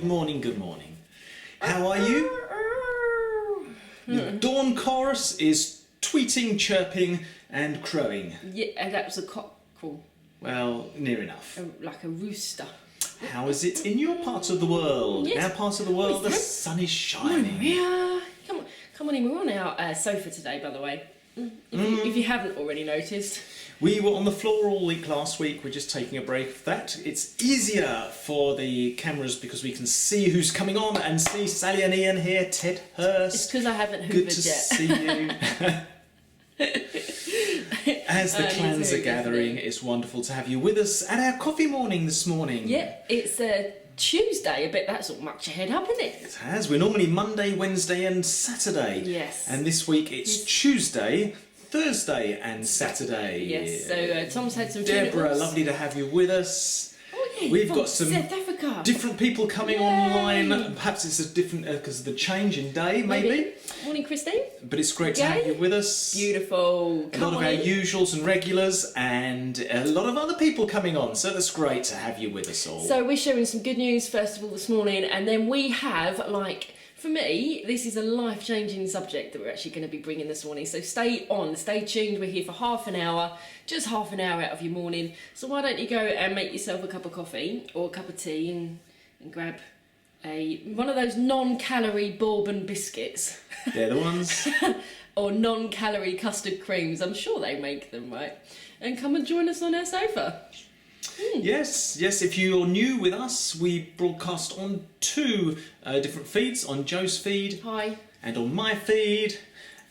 morning, good morning. How are you? The dawn chorus is tweeting, chirping and crowing. Yeah, that was a cockerel. Well, near enough. Like a rooster. How is it in your part of the world? Yes. In our part of the world, the sun is shining. Yeah. Come on in. We're on our sofa today, by the way. If you haven't already noticed. We were on the floor all week last week. We're just taking a break of that. It's easier for the cameras because we can see who's coming on and see Sally and Ian here, Ted Hurst. It's because I haven't hoovered Good to see you. As the clans are gathering, it's wonderful to have you with us at our coffee morning this morning. Yeah, it's Tuesday. I bet that's all much ahead up, isn't it? It has. We're normally Monday, Wednesday and Saturday. Yes. And this week it's Tuesday, Thursday and Saturday. Yes, so Tom's had some Deborah, funerals. lovely to have you with us. Oh yeah, We've from got some South Africa. different people coming Yay. online. Perhaps it's a different because of the change in day, maybe. Morning, Christine. But it's great to have you with us. Beautiful. A lot of our usuals and regulars and a lot of other people coming on. So that's great to have you with us all. So we're sharing some good news first of all this morning, and then we have, like, for me, this is a life-changing subject that we're actually going to be bringing this morning. So stay on, stay tuned. We're here for half an hour, just half an hour out of your morning. So why don't you go and make yourself a cup of coffee or a cup of tea and grab one of those non-calorie bourbon biscuits. They're the ones. Or non-calorie custard creams. I'm sure they make them, right? And come and join us on our sofa. Yes, if you're new with us, we broadcast on two different feeds, on Joe's feed Hi. and on my feed,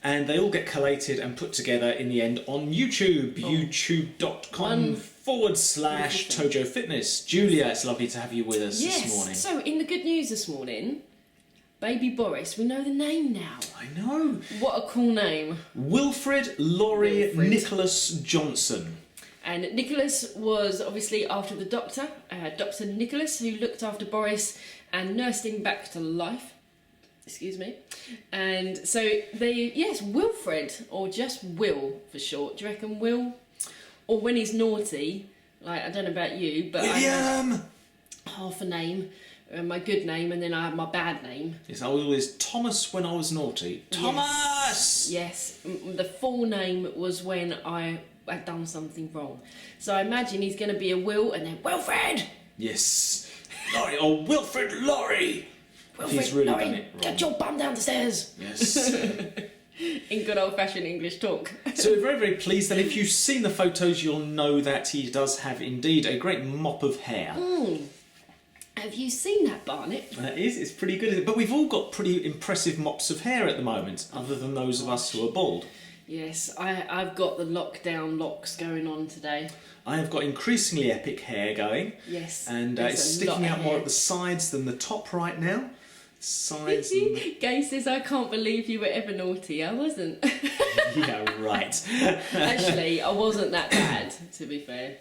and they all get collated and put together in the end on YouTube, youtube.com/Tojo Fitness. Julia, it's lovely to have you with us this morning. Yes, so in the good news this morning, baby Boris, we know the name now. I know. What a cool name. Wilfred Laurie Nicholas Johnson. And Nicholas was obviously after the doctor, Dr. Nicholas, who looked after Boris and nursed him back to life. Excuse me. And so Wilfred, or just Will for short. Do you reckon Will? Or when he's naughty, like, I don't know about you, but I have half a name, my good name, and then I have my bad name. Yes, I was always Thomas when I was naughty. Thomas! Yes. The full name was when I had done something wrong. So I imagine he's going to be a Will and then Wilfred! Yes. Laurie, or Wilfred Laurie! Wilfred He's really Laurie, done it wrong. get your bum down the stairs! Yes. In good old-fashioned English talk. So we're very, very pleased that if you've seen the photos, you'll know that he does have indeed a great mop of hair. Have you seen that, Barnet? It's pretty good. But we've all got pretty impressive mops of hair at the moment, other than those of us who are bald. Yes, I've got the lockdown locks going on today. I have got increasingly epic hair going. Yes. And it's sticking out more at the sides than the top right now. Sides. Gay says, I can't believe you were ever naughty. I wasn't. Yeah, right. Actually, I wasn't that bad, to be fair.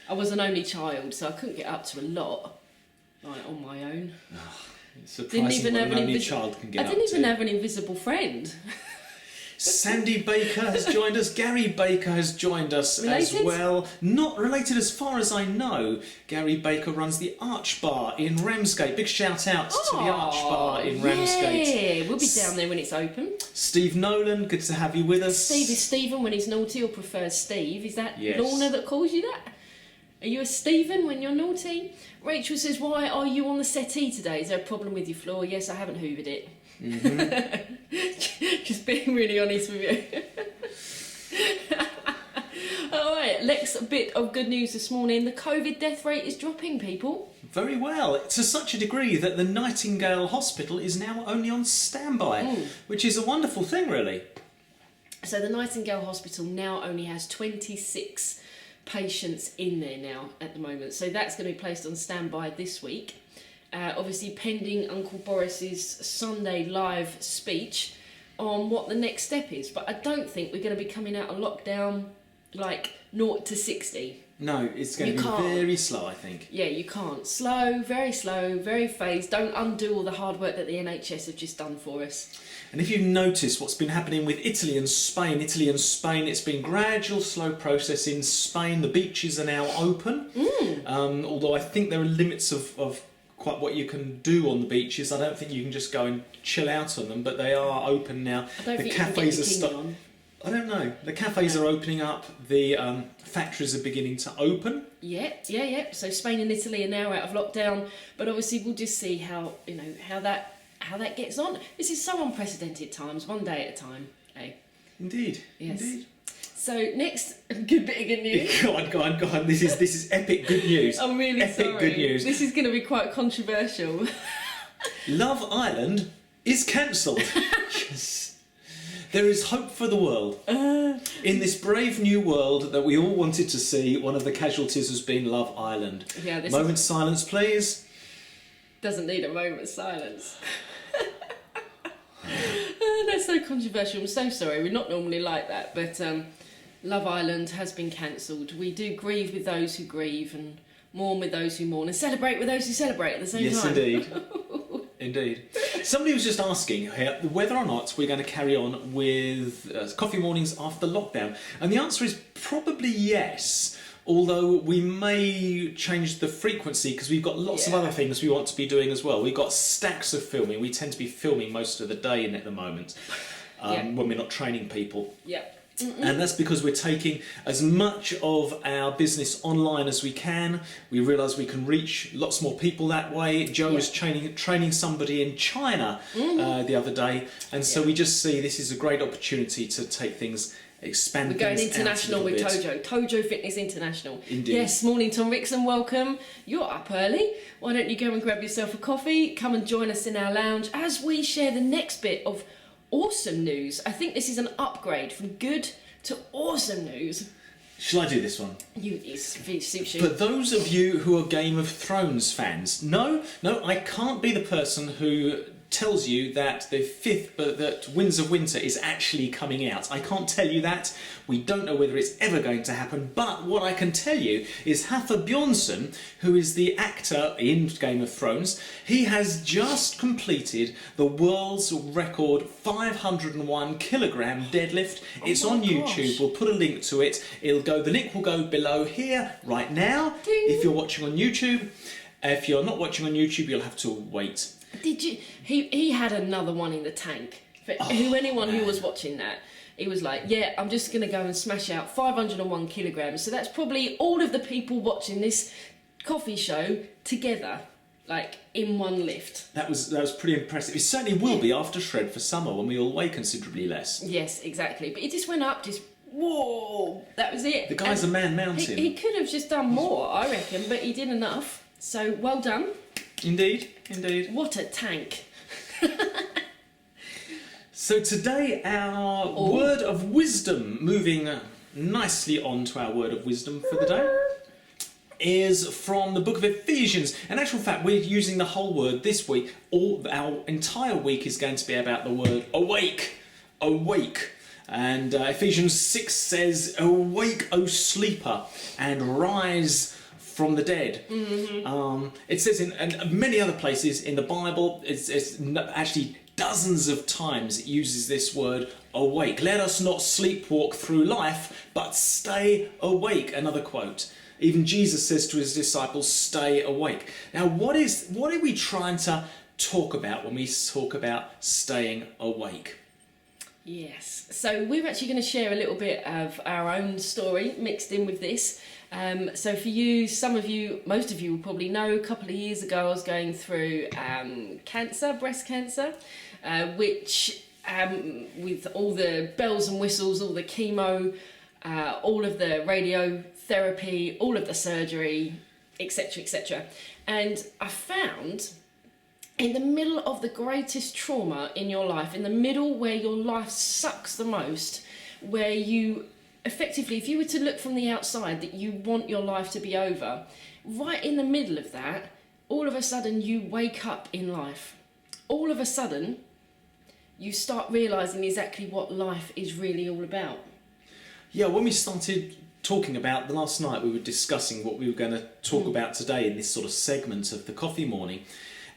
I was an only child, so I couldn't get up to a lot, like, on my own. It's surprising what an only child can get up to. I didn't even have an invisible friend. Sandy Baker has joined us. Gary Baker has joined us as well. Not related as far as I know. Gary Baker runs the Arch Bar in Ramsgate. Big shout out to the Arch Bar in Ramsgate. Yeah, we'll be down there when it's open. Steve Nolan, good to have you with us. Steve is Stephen when he's naughty, or prefers Steve. Is that Yes. Lorna that calls you that? Are you a Stephen when you're naughty? Rachel says, why are you on the settee today? Is there a problem with your floor? Yes, I haven't hoovered it. Just being really honest with you. Alright, next bit of good news this morning. The COVID death rate is dropping, people. Very well, to such a degree that the Nightingale Hospital is now only on standby, which is a wonderful thing, really. So the Nightingale Hospital now only has 26 patients in there now at the moment. So that's going to be placed on standby this week. Obviously pending Uncle Boris's Sunday live speech on what the next step is. But I don't think we're going to be coming out of lockdown like 0 to 60. No, it's going to be very slow, I think. Yeah, you can't. Slow, very phased. Don't undo all the hard work that the NHS have just done for us. And if you've noticed what's been happening with Italy and Spain, it's been gradual, slow process in Spain. The beaches are now open, although I think there are limits of quite what you can do on the beaches. I don't think you can just go and chill out on them, but they are open now. I don't The think cafes you are can get your bikini on. I don't know. The cafes are opening up. The factories are beginning to open. Yeah. So Spain and Italy are now out of lockdown, but obviously we'll just see how that gets on. This is so unprecedented times, one day at a time. Eh? Indeed. Yes. Indeed. So next, good bit of good news. Go on. This is epic good news. I'm really epic sorry. good news. This is going to be quite controversial. Love Island is cancelled. Yes. There is hope for the world. In this brave new world that we all wanted to see, one of the casualties has been Love Island. Yeah, this Moment's silence, please. doesn't need a moment's silence. That's so controversial. I'm so sorry. We're not normally like that, but Love Island has been cancelled. We do grieve with those who grieve and mourn with those who mourn and celebrate with those who celebrate at the same Yes, time. indeed. Indeed. Somebody was just asking here whether or not we're going to carry on with coffee mornings after lockdown, and the answer is probably yes. Although we may change the frequency because we've got lots of other things we want to be doing as well. We've got stacks of filming. We tend to be filming most of the day at the moment when we're not training people. Yeah. And that's because we're taking as much of our business online as we can. We realise we can reach lots more people that way. Joe was training somebody in China the other day, and so we just see this is a great opportunity to take things, expand. We're going things international out a with little bit. TOJO Fitness International. Indeed. Yes, morning Tom Rickson, welcome. You're up early. Why don't you go and grab yourself a coffee? Come and join us in our lounge as we share the next bit of awesome news. I think this is an upgrade from good to awesome news. Shall I do this one? It suits you. For those of you who are Game of Thrones fans, no, I can't be the person who tells you that that Winds of Winter is actually coming out. I can't tell you that. We don't know whether it's ever going to happen, but what I can tell you is Hafthor Bjornsson, who is the actor in Game of Thrones, he has just completed the world's record 501 kilogram deadlift. It's on YouTube. Gosh. We'll put a link to it. The link will go below here right now. Ding. If you're watching on YouTube. If you're not watching on YouTube, you'll have to wait. Did you? He had another one in the tank. For anyone who was watching that, he was like, "Yeah, I'm just going to go and smash out 501 kilograms." So that's probably all of the people watching this coffee show together, like in one lift. That was pretty impressive. It certainly will be after Shred for summer when we all weigh considerably less. Yes, exactly. But he just went up, just whoa, that was it. The guy's a man mountain. He could have just done more, I reckon, but he did enough. So well done. Indeed. What a tank. So today our word of wisdom, moving nicely on to our word of wisdom for the day, is from the book of Ephesians. In actual fact, we're using the whole word this week. Our entire week is going to be about the word awake. Awake. And Ephesians 6 says, "Awake, O sleeper, and rise from the dead." It says in many other places in the Bible, it's actually dozens of times it uses this word awake. "Let us not sleepwalk through life, but stay awake." Another quote. Even Jesus says to his disciples, "Stay awake." Now, what are we trying to talk about when we talk about staying awake? Yes, so we're actually going to share a little bit of our own story mixed in with this. So for you, most of you will probably know, a couple of years ago I was going through breast cancer, which with all the bells and whistles, all the chemo, all of the radiotherapy, all of the surgery, etc, etc. And I found, in the middle of the greatest trauma in your life, in the middle where your life sucks the most, where you effectively, if you were to look from the outside that you want your life to be over, right in the middle of that, all of a sudden you wake up in life. All of a sudden, you start realising exactly what life is really all about. Yeah, when we started talking about last night, we were discussing what we were going to talk about today in this sort of segment of the coffee morning.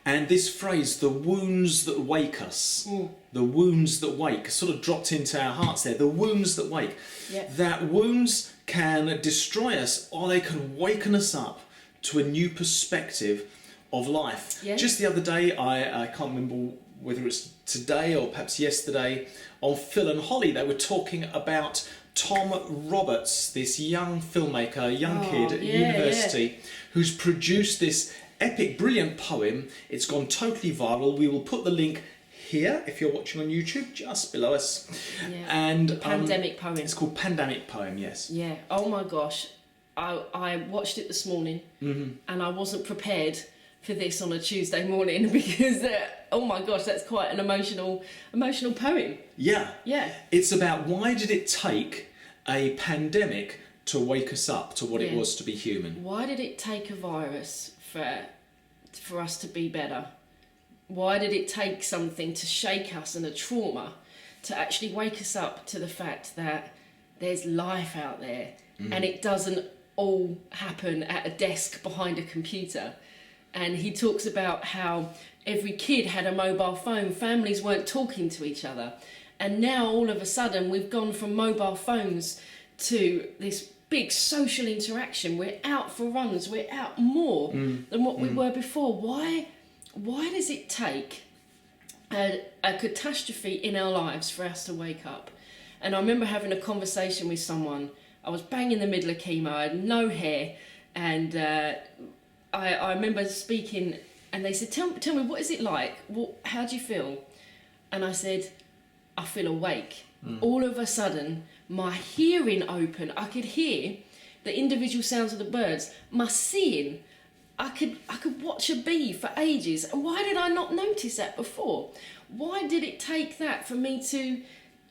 And this phrase, "the wounds that wake us," the wounds that wake, sort of dropped into our hearts there. The wounds that wake. Yeah. That wounds can destroy us, or they can waken us up to a new perspective of life. Yeah. Just the other day, I can't remember whether it's today or perhaps yesterday, on Phil and Holly, they were talking about Tom Roberts, this young filmmaker, young kid at university, who's produced this epic, brilliant poem. It's gone totally viral. We will put the link here, if you're watching on YouTube, just below us. Yeah. And Pandemic Poem. It's called Pandemic Poem, yes. Yeah. Oh my gosh. I watched it this morning, and I wasn't prepared for this on a Tuesday morning because, oh my gosh, that's quite an emotional poem. Yeah. Yeah. It's about why did it take a pandemic to wake us up to what it was to be human? Why did it take a virus for us to be better? Why did it take something to shake us and a trauma to actually wake us up to the fact that there's life out there and it doesn't all happen at a desk behind a computer? And he talks about how every kid had a mobile phone, families weren't talking to each other. And now all of a sudden we've gone from mobile phones to this big social interaction. We're out for runs, we're out more than what we were before. Why does it take a catastrophe in our lives for us to wake up? And I remember having a conversation with someone. I was bang in the middle of chemo, I had no hair, and I remember speaking, and they said, tell me, what is it like? How do you feel? And I said, I feel awake. All of a sudden, my hearing opened. I could hear the individual sounds of the birds. My seeing, I could watch a bee for ages. And why did I not notice that before? Why did it take that for me to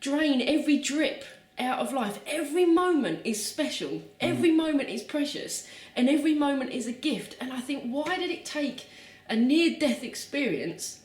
drain every drip out of life? Every moment is special. Every moment is precious. And every moment is a gift. And I think, why did it take a near-death experience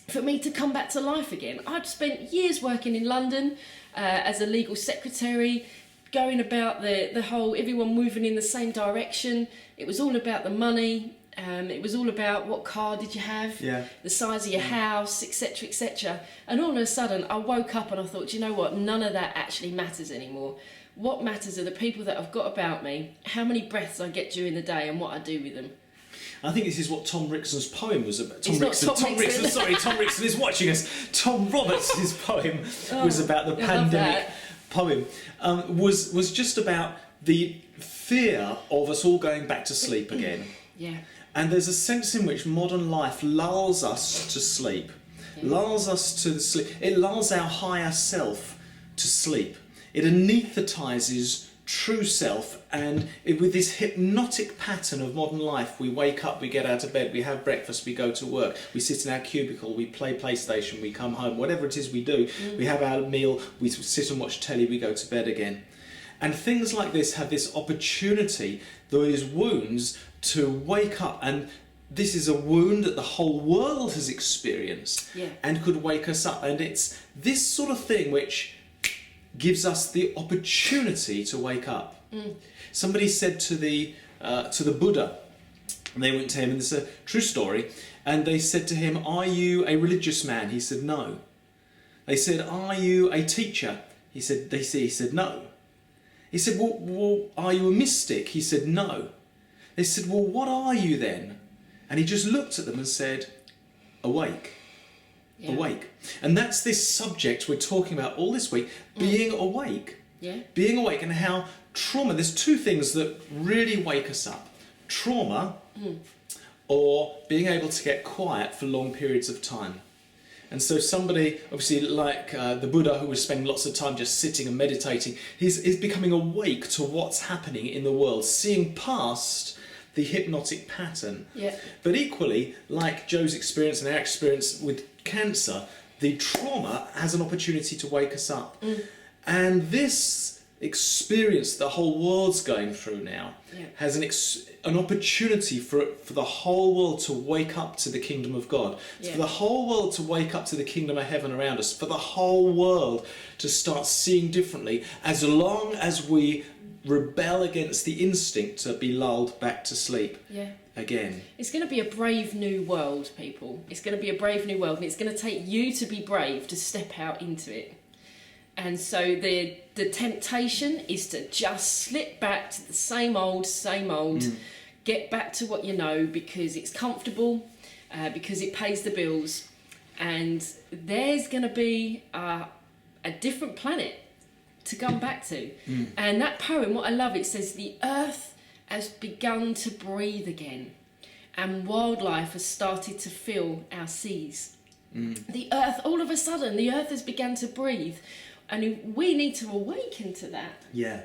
for me to come back to life again? I'd spent years working in London as a legal secretary, going about the whole, everyone moving in the same direction. It was all about the money. It was all about what car did you have, the size of your house, etc., etc. And all of a sudden, I woke up and I thought, you know what? None of that actually matters anymore. What matters are the people that I've got about me, how many breaths I get during the day, and what I do with them. I think this is what Tom Rickson's poem was about. Tom Rickson is watching us. Tom Roberts' poem was about the pandemic poem. Was just about the fear of us all going back to sleep again. Yeah. And there's a sense in which modern life lulls us to sleep. Lulls us to the sleep. It lulls our higher self to sleep. It anaesthetises true self, and with this hypnotic pattern of modern life, we wake up, we get out of bed, we have breakfast, we go to work, we sit in our cubicle, we play PlayStation, we come home, whatever it is we do, we have our meal, we sit and watch telly, we go to bed again. And things like this have this opportunity, those wounds, to wake up, and this is a wound that the whole world has experienced and could wake us up. And it's this sort of thing which gives us the opportunity to wake up. Somebody said to the Buddha, and they went to him, and this is a true story, and they said to him, "Are you a religious man?" He said, "No." They said, "Are you a teacher?" He said, "No." He said, well, are you a mystic? He said, "No." They said, "Well, what are you then?" And he just looked at them and said, "Awake." Awake. And that's this subject we're talking about all this week, being awake. Being awake, and how trauma, there's two things that really wake us up. Trauma or being able to get quiet for long periods of time. And so somebody, obviously like the Buddha, who was spending lots of time just sitting and meditating, he's becoming awake to what's happening in the world, seeing past the hypnotic pattern. But equally, like Joe's experience and our experience with cancer, the trauma has an opportunity to wake us up. And this experience the whole world's going through now has an opportunity for the whole world to wake up to the kingdom of God, for the whole world to wake up to the kingdom of heaven around us, for the whole world to start seeing differently, as long as we rebel against the instinct to be lulled back to sleep again. It's going to be a brave new world, people. It's going to be a brave new world, and it's going to take you to be brave to step out into it. And so the temptation is to just slip back to the same old, get back to what you know because it's comfortable, because it pays the bills, and there's going to be a different planet to come back to. And that poem, what I love, it says the earth has begun to breathe again, and wildlife has started to fill our seas. The earth, all of a sudden, the earth has begun to breathe, and we need to awaken to that. Yeah.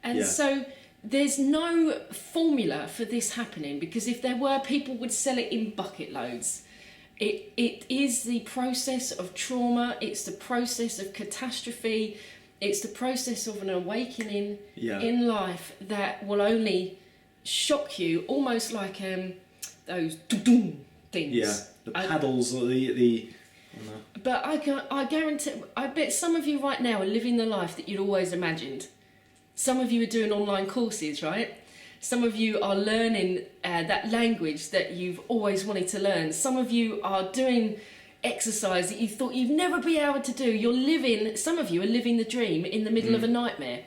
And so there's no formula for this happening, because if there were, people would sell it in bucket loads. It is the process of trauma, it's the process of catastrophe, it's the process of an awakening in life that will only shock you, almost like those doo-doom things. Yeah, the paddles, the But I guarantee, I bet some of you right now are living the life that you'd always imagined. Some of you are doing online courses, right? Some of you are learning that language that you've always wanted to learn. Some of you are doing exercise that you thought you'd never be able to do. You're living, some of you are living the dream in the middle of a nightmare.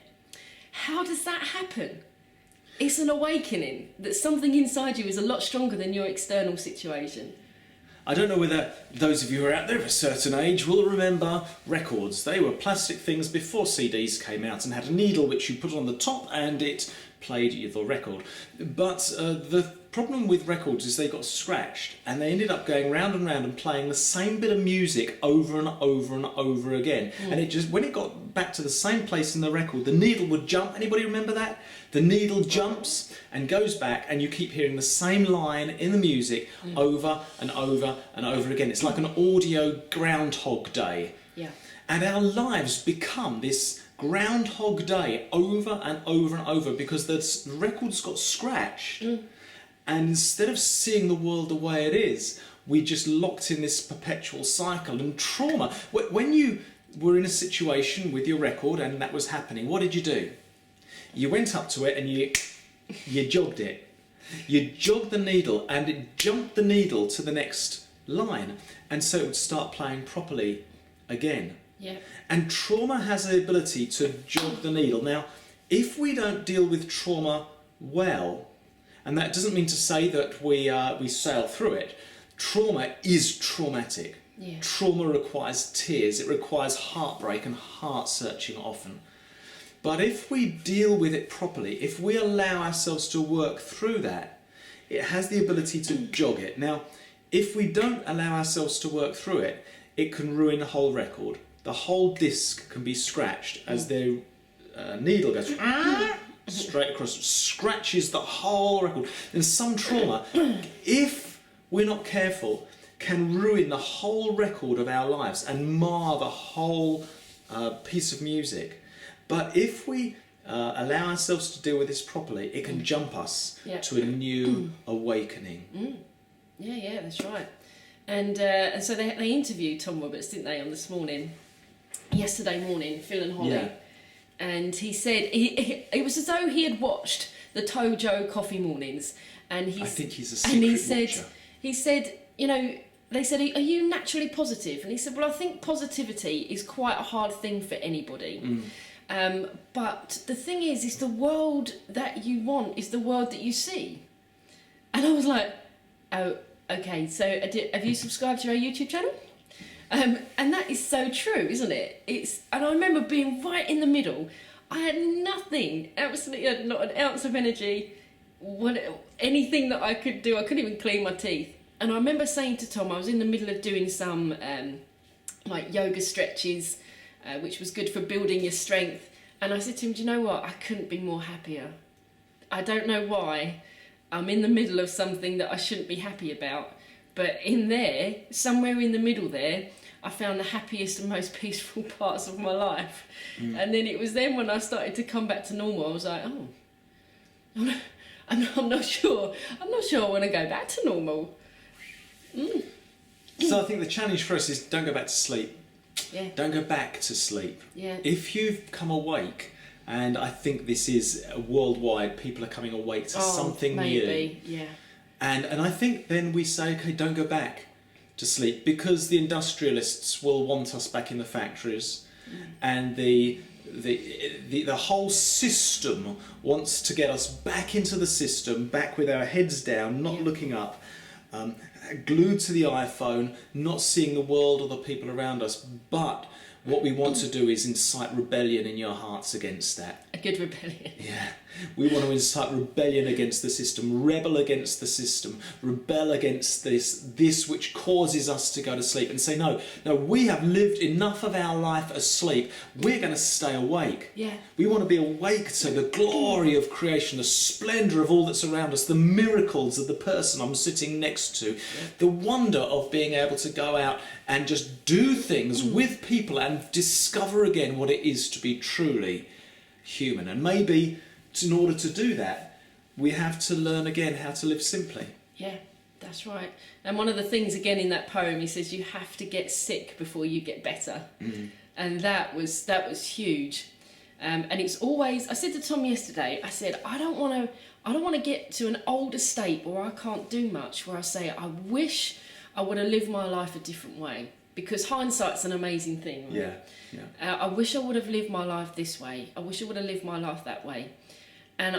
How does that happen? It's an awakening that something inside you is a lot stronger than your external situation. I don't know whether those of you who are out there of a certain age will remember records. They were plastic things before CDs came out and had a needle which you put on the top and it played your record. But the problem with records is they got scratched and they ended up going round and round and playing the same bit of music over and over and over again. And it just, when it got back to the same place in the record, the needle would jump. Anybody remember that? The needle jumps and goes back, and you keep hearing the same line in the music over and over and over again. It's like an audio Groundhog Day. Yeah. And our lives become this Groundhog Day over and over and over because the records got scratched. And instead of seeing the world the way it is, we just locked in this perpetual cycle and trauma. When you were in a situation with your record and that was happening, what did you do? You went up to it and you jogged it. You jogged the needle and it jumped the needle to the next line, and so it would start playing properly again. Yeah. And trauma has the ability to jog the needle. Now, if we don't deal with trauma well, and that doesn't mean to say that we sail through it, trauma is traumatic. Yeah. Trauma requires tears, it requires heartbreak and heart searching often. But if we deal with it properly, if we allow ourselves to work through that, it has the ability to jog it. Now, if we don't allow ourselves to work through it, it can ruin the whole record. The whole disc can be scratched as the needle goes straight across, scratches the whole record. And some trauma, if we're not careful, can ruin the whole record of our lives and mar the whole piece of music. But if we allow ourselves to deal with this properly, it can jump us to a new awakening. Yeah, that's right. And so they interviewed Tom Roberts, didn't they, on yesterday morning, Phil and Holly. Yeah. And he said it was as though he had watched the TOJO Coffee Mornings, and I think he's a secret watcher. He said, you know, they said, are you naturally positive? And he said, well, I think positivity is quite a hard thing for anybody. But the thing is the world that you want is the world that you see. And I was like, oh, okay, so have you subscribed to our YouTube channel? And that is so true, isn't it? And I remember being right in the middle. I had nothing, absolutely not an ounce of energy, anything that I could do. I couldn't even clean my teeth. And I remember saying to Tom, I was in the middle of doing some like yoga stretches, which was good for building your strength. And I said to him, do you know what? I couldn't be more happier. I don't know why. I'm in the middle of something that I shouldn't be happy about. But in there, somewhere in the middle there, I found the happiest and most peaceful parts of my life. And then it was then when I started to come back to normal, I was like, oh, I'm not sure. I'm not sure I want to go back to normal. So I think the challenge for us is don't go back to sleep. Yeah. Don't go back to sleep. Yeah. If you've come awake, and I think this is worldwide, people are coming awake to something maybe. new. Yeah. And I think then we say, okay, don't go back to sleep, because the industrialists will want us back in the factories, and the the whole system wants to get us back into the system, back with our heads down, not looking up, glued to the iPhone, not seeing the world or the people around us. But what we want to do is incite rebellion in your hearts against that. A good rebellion. Yeah. We want to incite rebellion against the system, rebel against the system, rebel against this which causes us to go to sleep, and say, no, we have lived enough of our life asleep. We're going to stay awake. Yeah. We want to be awake to the glory of creation, the splendour of all that's around us, the miracles of the person I'm sitting next to, the wonder of being able to go out and just do things with people and discover again what it is to be truly human. And maybe in order to do that, we have to learn again how to live simply. Yeah, that's right. And one of the things again in that poem, he says you have to get sick before you get better. And that was huge. And it's always, I said to Tom yesterday, I said I don't want to get to an older state where I can't do much, where I say I wish I would have lived my life a different way, because hindsight's an amazing thing, right? I wish I would have lived my life this way. I wish I would have lived my life that way. And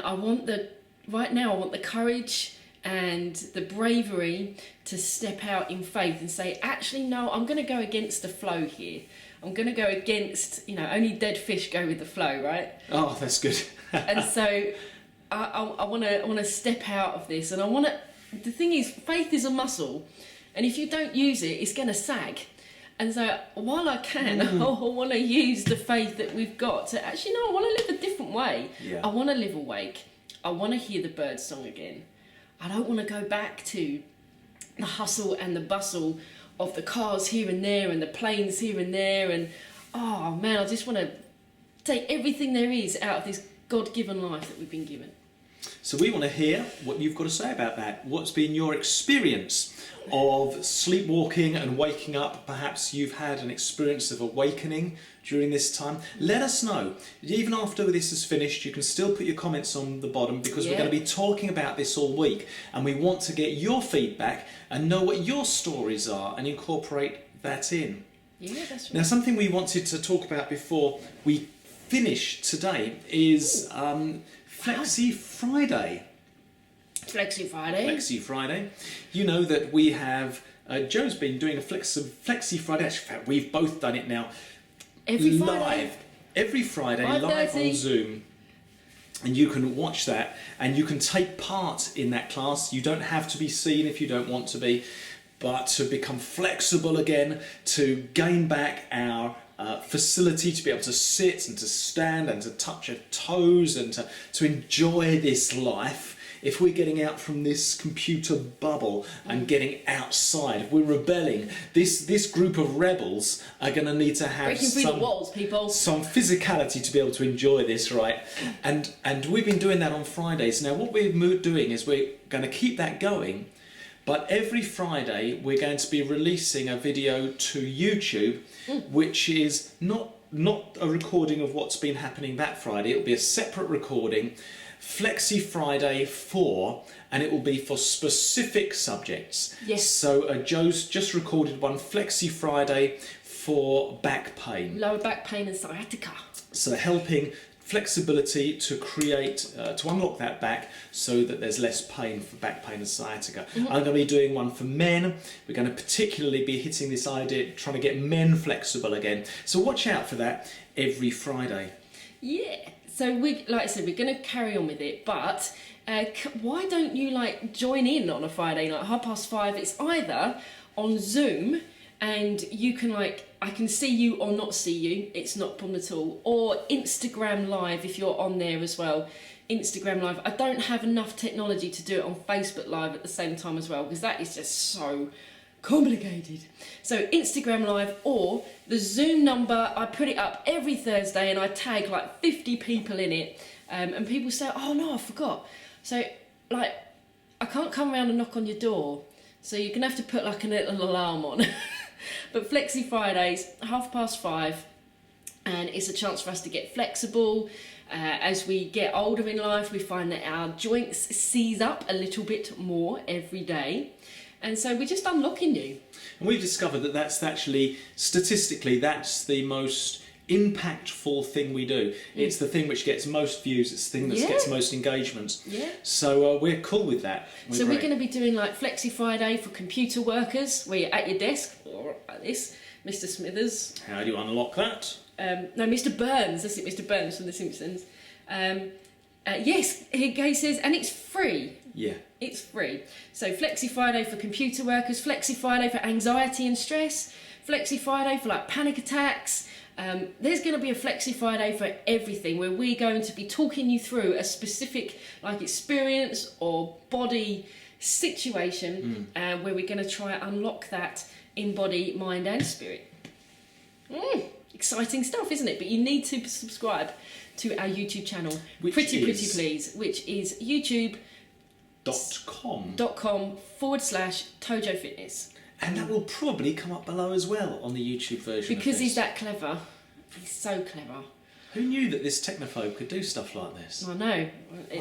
right now I want the courage and the bravery to step out in faith and say, actually, no, I'm going to go against the flow here. I'm going to go against, only dead fish go with the flow, right? Oh, that's good. And so I want to step out of this, and the thing is, faith is a muscle, and if you don't use it, it's going to sag. And so while I can, I want to use the faith that we've got to actually, no, I want to live a different way. Yeah. I want to live awake. I want to hear the bird song again. I don't want to go back to the hustle and the bustle of the cars here and there and the planes here and there. And, oh man, I just want to take everything there is out of this God-given life that we've been given. So we want to hear what you've got to say about that. What's been your experience of sleepwalking and waking up? Perhaps you've had an experience of awakening during this time. Let us know. Even after this is finished, you can still put your comments on the bottom, because we're going to be talking about this all week, and we want to get your feedback and know what your stories are and incorporate that in. Yeah, that's right. Now, something we wanted to talk about before we finish today is Flexi Friday. Flexi Friday. Flexi Friday. You know that we have, Joe's been doing a Flexi Friday. Actually, in fact, we've both done it now. Every live. Friday. Every Friday, 5:30. live on Zoom. And you can watch that, and you can take part in that class. You don't have to be seen if you don't want to be, but to become flexible again, to gain back our facility to be able to sit and to stand and to touch our toes and to enjoy this life. If we're getting out from this computer bubble and getting outside, if we're rebelling, this group of rebels are going to need to have breaking through the walls, people. Some physicality to be able to enjoy this, right? And we've been doing that on Fridays. Now, what we're doing is we're going to keep that going, but every Friday we're going to be releasing a video to YouTube, which is not a recording of what's been happening that Friday. It'll be a separate recording, Flexi Friday 4, and it will be for specific subjects. Yes. So Joe's just recorded one, Flexi Friday for back pain. Lower back pain and sciatica. So helping flexibility to create, to unlock that back so that there's less pain for back pain and sciatica. I'm going to be doing one for men. We're going to particularly be hitting this idea, trying to get men flexible again. So watch out for that every Friday. Yeah. So like I said, we're going to carry on with it, but why don't you join in on a Friday night, 5:30? It's either on Zoom, and you can I can see you or not see you. It's not a problem at all. Or Instagram Live if you're on there as well. Instagram Live. I don't have enough technology to do it on Facebook Live at the same time as well, because that is just so complicated. So Instagram Live or the Zoom number, I put it up every Thursday and I tag 50 people in it, and people say, oh no, I forgot. So I can't come around and knock on your door, so you're gonna have to put a little alarm on. But Flexi Fridays, 5:30, and it's a chance for us to get flexible. As we get older in life, we find that our joints seize up a little bit more every day. And so we're just unlocking you. And we've discovered that that's actually, statistically, that's the most impactful thing we do. It's the thing which gets most views, it's the thing that gets most engagements. Yeah. So we're cool with that. We're going to be doing like Flexi Friday for computer workers, where you're at your desk, or like this, Mr. Smithers. How do you unlock that? No, Mr. Burns, that's it, Mr. Burns from The Simpsons. Yes, he says, and it's free. Yeah. It's free. So Flexi Friday for computer workers, Flexi Friday for anxiety and stress, Flexi Friday for like panic attacks. There's going to be a Flexi Friday for everything, where we're going to be talking you through a specific like experience or body situation, where we're going to try and unlock that in body, mind and spirit. Exciting stuff, isn't it? But you need to subscribe to our YouTube channel, Pretty Please, which is youtube.com/Tojo Fitness. And that will probably come up below as well on the YouTube version. Because he's that clever. He's so clever. Who knew that this technophobe could do stuff like this? I know.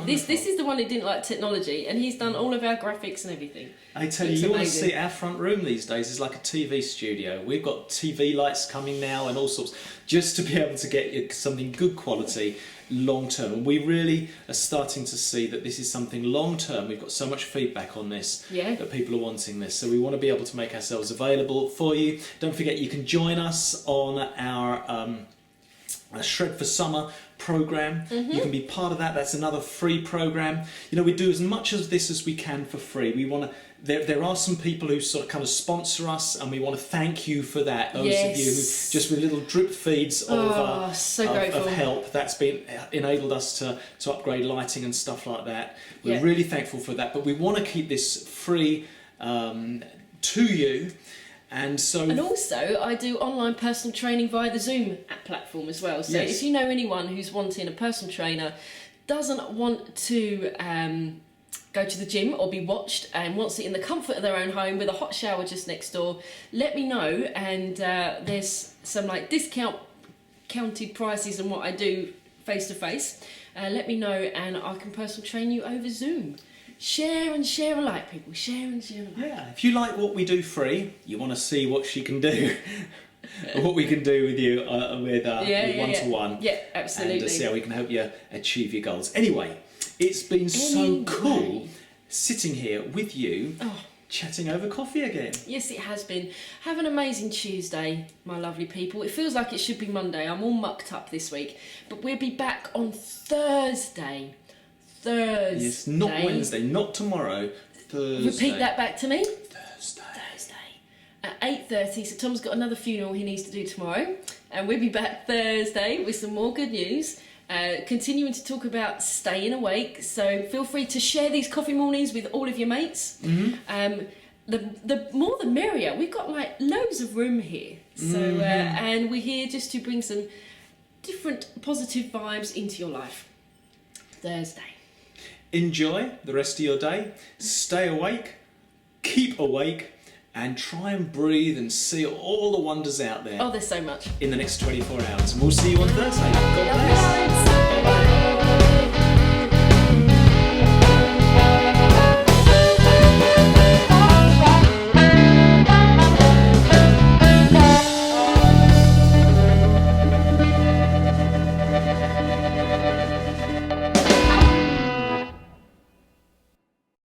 This is the one who didn't like technology, and he's done all of our graphics and everything. I tell you, want to see our front room these days is like a TV studio. We've got TV lights coming now and all sorts, just to be able to get you something good quality long term. And we really are starting to see that this is something long term. We've got so much feedback on this, that people are wanting this. So we want to be able to make ourselves available for you. Don't forget, you can join us on our Shred for Summer program. You can be part of that. That's another free program. You know, we do as much of this as we can for free. We want to. There are some people who sort of kind of sponsor us, and we want to thank you for that. Those of you who just with little drip feeds of help, that's been enabled us to upgrade lighting and stuff like that. We're really thankful for that. But we want to keep this free to you. And also I do online personal training via the Zoom app platform as well. So if you know anyone who's wanting a personal trainer, doesn't want to go to the gym or be watched, and wants it in the comfort of their own home with a hot shower just next door, let me know. And there's some like discounted prices on what I do face to face. Let me know, and I can personal train you over Zoom. Share and share alike, people. Share and share alike. Yeah, if you like what we do free, you want to see what she can do, what we can do with you with one-to-one. Yeah, absolutely. And see how we can help you achieve your goals. Anyway, it's been so cool sitting here with you, chatting over coffee again. Yes, it has been. Have an amazing Tuesday, my lovely people. It feels like it should be Monday. I'm all mucked up this week. But we'll be back on Thursday. Yes, not Wednesday, not tomorrow. Thursday. Repeat that back to me. Thursday. At 8:30. So Tom's got another funeral he needs to do tomorrow, and we'll be back Thursday with some more good news. Continuing to talk about staying awake. So feel free to share these coffee mornings with all of your mates. The more the merrier. We've got like loads of room here. So and we're here just to bring some different positive vibes into your life. Thursday. Enjoy the rest of your day. Stay awake, keep awake, and try and breathe and see all the wonders out there. Oh, there's so much. In the next 24 hours. And we'll see you on Thursday. God bless.